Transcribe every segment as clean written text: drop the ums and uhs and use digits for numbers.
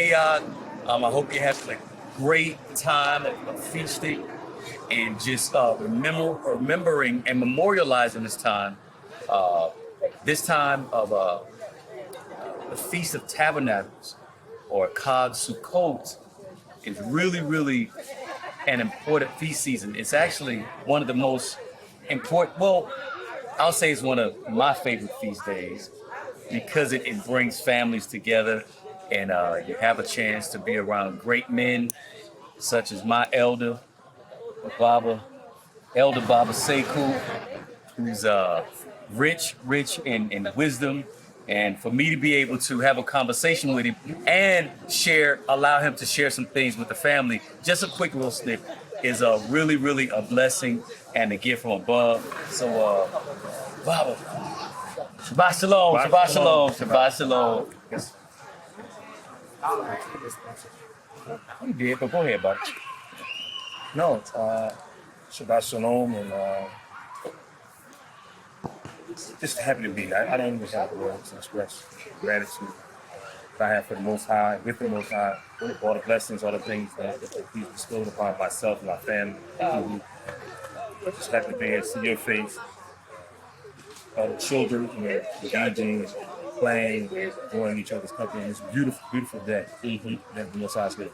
Ayah. I hope you have a great time of feasting and just remembering and memorializing this time of the Feast of Tabernacles or Chag Sukkot is really, really an important feast season. It's actually one of the most important, well, I'll say it's one of my favorite feast days because it brings families together and you have a chance to be around great men such as my Baba, Elder Baba Sekou, who's rich in wisdom, and for me to be able to have a conversation with him and allow him to share some things with the family, just a quick little snip, is really, really a blessing and a gift from above. So, Baba, Shabbat Shalom, Shabbat Shalom, Shabbat Shalom. You did, but go ahead, buddy. No, Shabbat Shalom, and just happy to be here. I don't even have the words to express gratitude that I have for the Most High, with the Most High, all the blessings, all the things that He's bestowed upon myself and my family. Just happy to be here, see your face, all the children, engaging, playing, enjoying each other's company. It's a beautiful, beautiful day. That the Most High's good.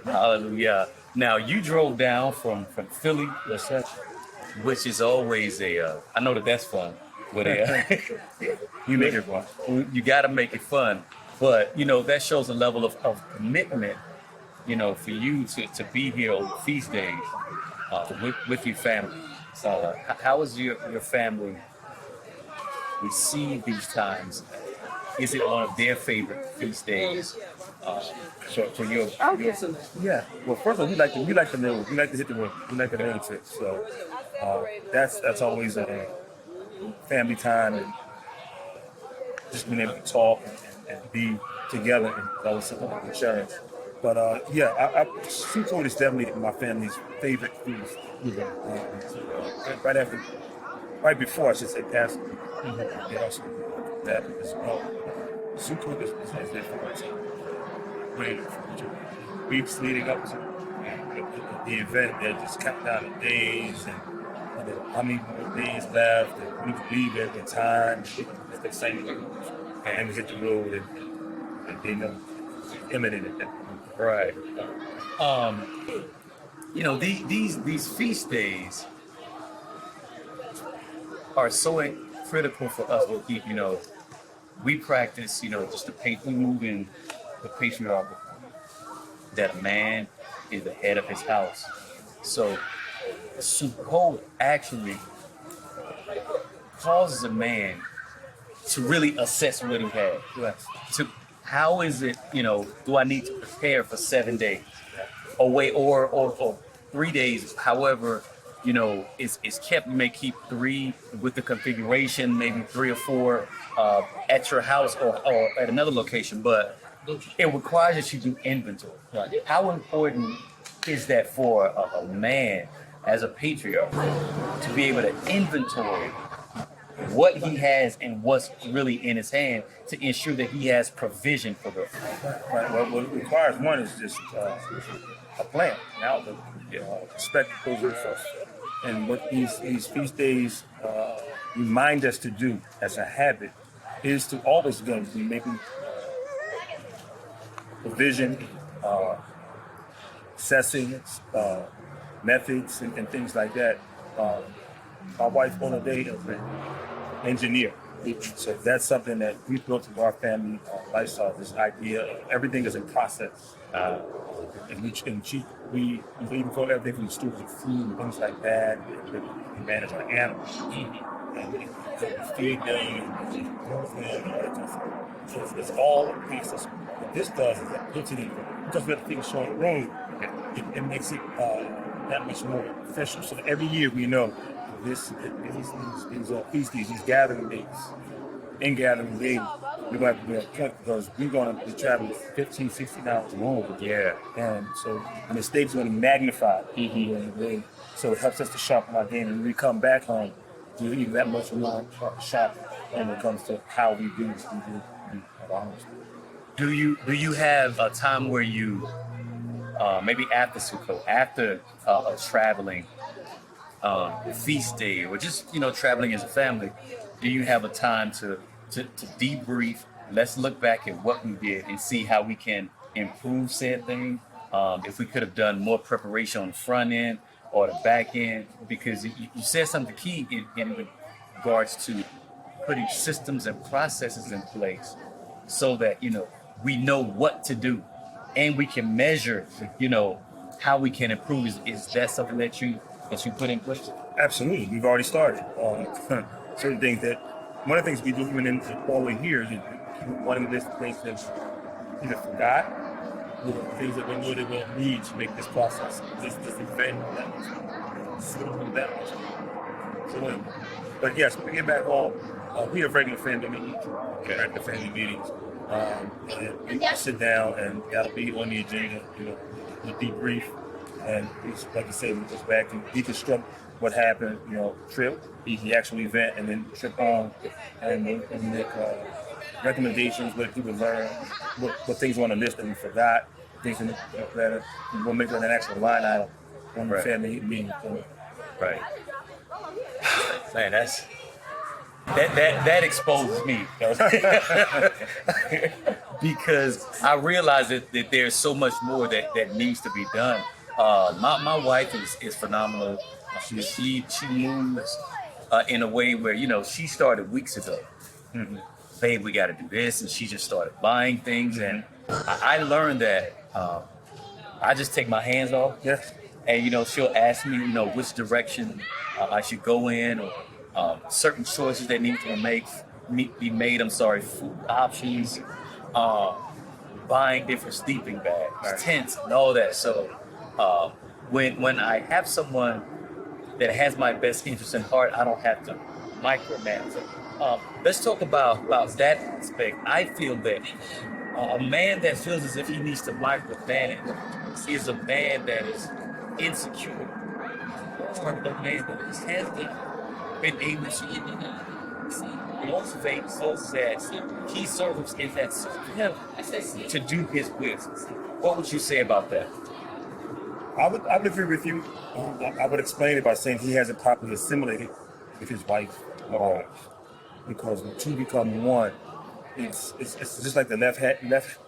Hallelujah. Now, you drove down from Philly, which is always I know that's fun. But You make it fun. You got to make it fun. But, that shows a level of commitment, for you to be here on feast days with your family. So how is your family receive these times? Is it one of their favorite feast days? For your Yeah. Well, first of all, we like to move. We like to hit the road. We like the main trip. So that's always a family time, and just being able to talk and be together and always something to share. But Sukkot is definitely my family's favorite feast. Right before I should say Passover. That as well. Sukkot is their favorite. Weeks leading up to the event, they're just counting down the days and how many more days left, and we can leave at the time. It's the same, and we hit the road, and they know imminent at that point. Right. These feast days are so critical for us to keep. We practice. We move in the patriarchy that a man is the head of his house. So Sukkot actually causes a man to really assess what he has. To how is it, do I need to prepare for 7 days? Or wait, or 3 days, however, it's kept. You may keep 3 with the configuration, maybe 3 or 4 at your house or at another location, but it requires that you do inventory. Right. How important is that for a man as a patriarch to be able to inventory what he has and what's really in his hand to ensure that he has provision for the Right. Well, what it requires, one is just a plan, an outlook, spectacles and stuff. And what these feast days remind us to do as a habit is to always be making provision, assessing methods and things like that. My wife on a day is an engineer. So that's something that we built into our family lifestyle, this idea of everything is in process. We even go everything from the stores of food, things like that. We manage our animals. And we feed them, so it's all in process. What this does is that puts it in, because we have to take a short road, it makes it that much more official. So every year we know these feasties, these gathering days, we're going to have to be up front because we're going to be traveling 15, 16 hours long. Yeah. And so the mistakes are going to be magnified. So it helps us to sharpen our game. And when we come back home, we're even that much more sharp when it comes to how we do at our homes. Do you have a time where you maybe after Sukkot, after a traveling feast day, or just traveling as a family, do you have a time to debrief? Let's look back at what we did and see how we can improve said thing. If we could have done more preparation on the front end or the back end, because you said something key in regards to putting systems and processes in place so that we know what to do and we can measure how we can improve. Is that something that you put in place? Absolutely, we've already started. Certain things that one of the things we do even in all the years is one of the things that either forgot or things that we know that we'll need to make this process, this event that much. So, but yes, when we get back home, we have regular family meetings. Okay. Regular family meetings. And we sit down and that'll be on the agenda, the debrief. And it's, like I said, we go back and deconstruct what happened, trip, the actual event, and then trip home and make recommendations, what people learn, what things on the list that we forgot, things that we'll make that an actual line item on the family meeting. Right. Man, that exposes me. Because I realize that there's so much more that needs to be done. My wife is phenomenal. She moves in a way where she started weeks ago. Mm-hmm. Babe, we got to do this, and she just started buying things, and I learned that I just take my hands off. Yes. And she'll ask me which direction I should go in, or certain choices that need to be made. I'm sorry, food options, buying different sleeping bags, tents, and all that. So when I have someone that has my best interest in heart, I don't have to micromanage it. Let's talk about that aspect. I feel that a man that feels as if he needs to micromanage is a man that is insecure. A man that hasn't been able to motivate those that he serves in that him to do his business. What would you say about that? I would agree with you. I would explain it by saying he hasn't properly assimilated with his wife. Because when two become one, it's just like the left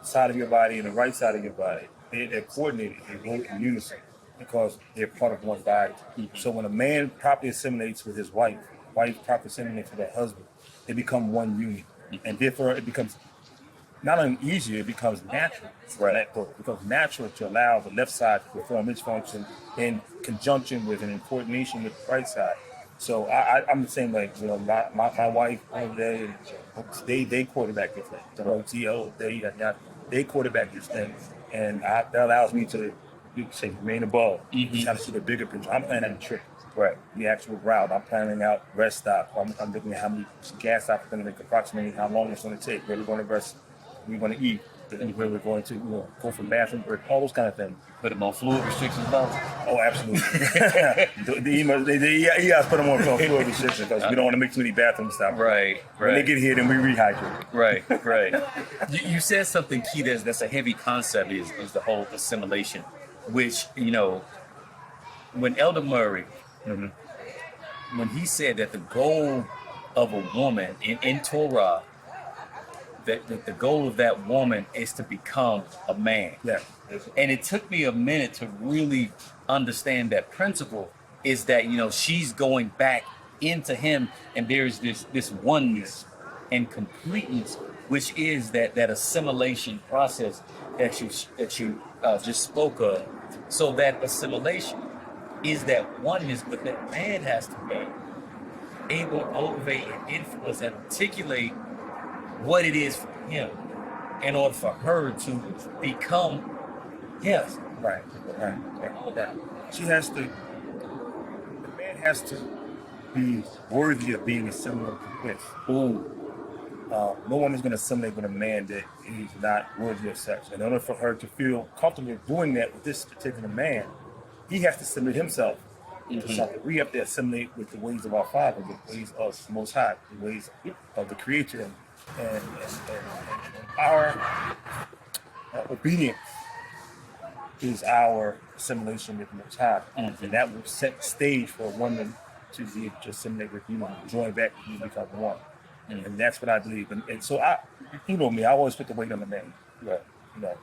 side of your body and the right side of your body. They're coordinated. They work in unison because they're part of one body. Mm-hmm. So when a man properly assimilates with his wife properly assimilates with her husband, they become one union. Mm-hmm. And therefore it becomes not only easier, it becomes natural. Right. It becomes natural to allow the left side to perform its function in conjunction with and in coordination with the right side. So I'm the same way. My wife over there, they quarterback this thing. The OTO, they quarterback this thing, and that allows me to remain above. Mm-hmm. Try to see the bigger picture. I'm planning a trip. Right. The actual route. I'm planning out rest stop. I'm looking at how many gas stops are going to make, approximately how long it's going to take. Where we're going to rest. We're going to eat. Where we're going to go for bathroom break. All those kind of things. Put them on fluid restrictions now? Oh, absolutely. the EIs put them on fluid restrictions because we don't want to make too many bathroom stops. Right. When they get here, then we rehydrate. Right. You said something key that's a heavy concept is the whole assimilation, which, when Elder Murray, mm-hmm. when he said that the goal of a woman in Torah, that the goal of that woman is to become a man. Yeah. And it took me a minute to really understand that principle is that, she's going back into him, and there's this oneness and completeness, which is that assimilation process that you just spoke of. So that assimilation is that oneness, but that man has to be able to motivate and influence and articulate what it is for him in order for her to become yes. Right. She has to, the man has to be worthy of being assimilated with. No woman's going to assimilate with a man that is not worthy of sex. In order for her to feel comfortable doing that with this particular man, he has to submit himself to something. We have to assimilate with the ways of our Father, the ways of the Most High, the ways of the Creator. And our obedience is our assimilation with the Most High. And that will set the stage for a woman to be able to assimilate with you and join back with you become one. And that's what I believe. And so you know me, I always put the weight on the man. Right. You know,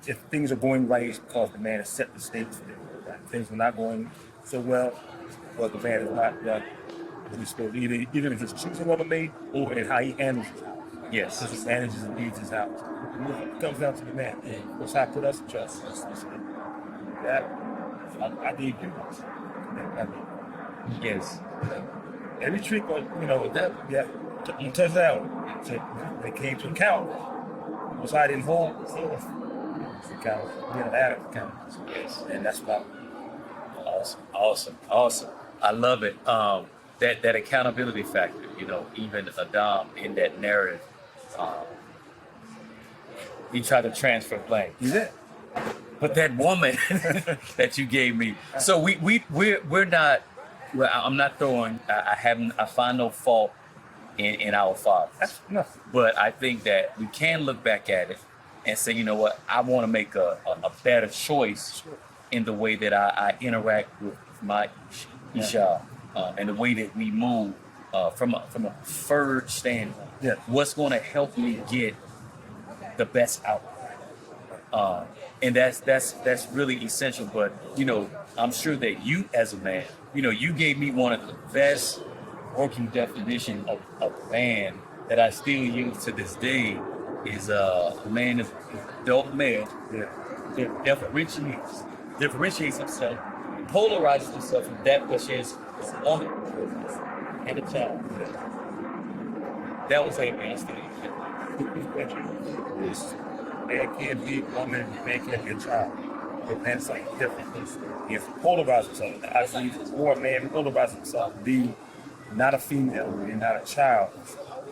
if things are going right, it's because the man has set the stage for them. If things are not going so well, the man is not done what he's supposed to. Either in his choosing of a mate or in how he handles his house. Yes. Because he manages and leads his house. It comes down to the man. That's how I put us in trust. That I need you. Yes. Every trick, you touch that one. So they came to account. Was I didn't hold account. Account. Yes. And that's about Awesome. I love it. That accountability factor, even Adam in that narrative, he tried to transfer blame. you did. But that woman that you gave me, so we're not. Well, I'm not throwing. I find no fault in our fathers. That's enough. But I think that we can look back at it and say, you know what, I want to make a better choice in the way that I interact with my Isha, and the way that we move from a preferred standpoint. Yeah. What's going to help me get the best out? And that's really essential. But I'm sure that you, as a man, you gave me one of the best working definition of man that I still use to this day is a man is adult male that differentiates himself, polarizes himself from that which is a woman and a child. That was a man still. Man can't be a woman, man can't be a child. The man's like different. He has to polarize himself. I believe more man polarizes himself to be not a female and not a child.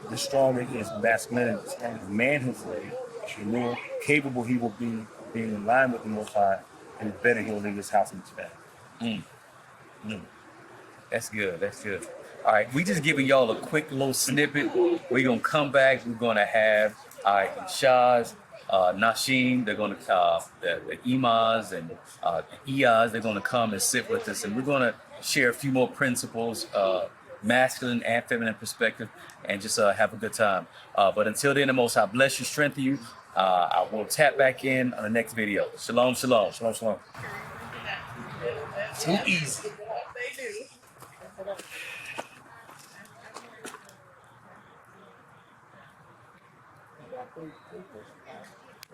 The stronger his masculinity, the stronger his manhood will be, the more capable he will be being in line with the Most High, and the better he'll leave his house and his family. That's good. All right, we just giving y'all a quick little snippet. We're gonna come back. We're gonna have our Shahs, Nashim. They're gonna the Imas and the Iyas. They're gonna come and sit with us, and we're gonna share a few more principles, masculine and feminine perspective, and just have a good time. But until then, the Most High bless you, strengthen you. I will tap back in on the next video. Shalom. Shalom. Too easy.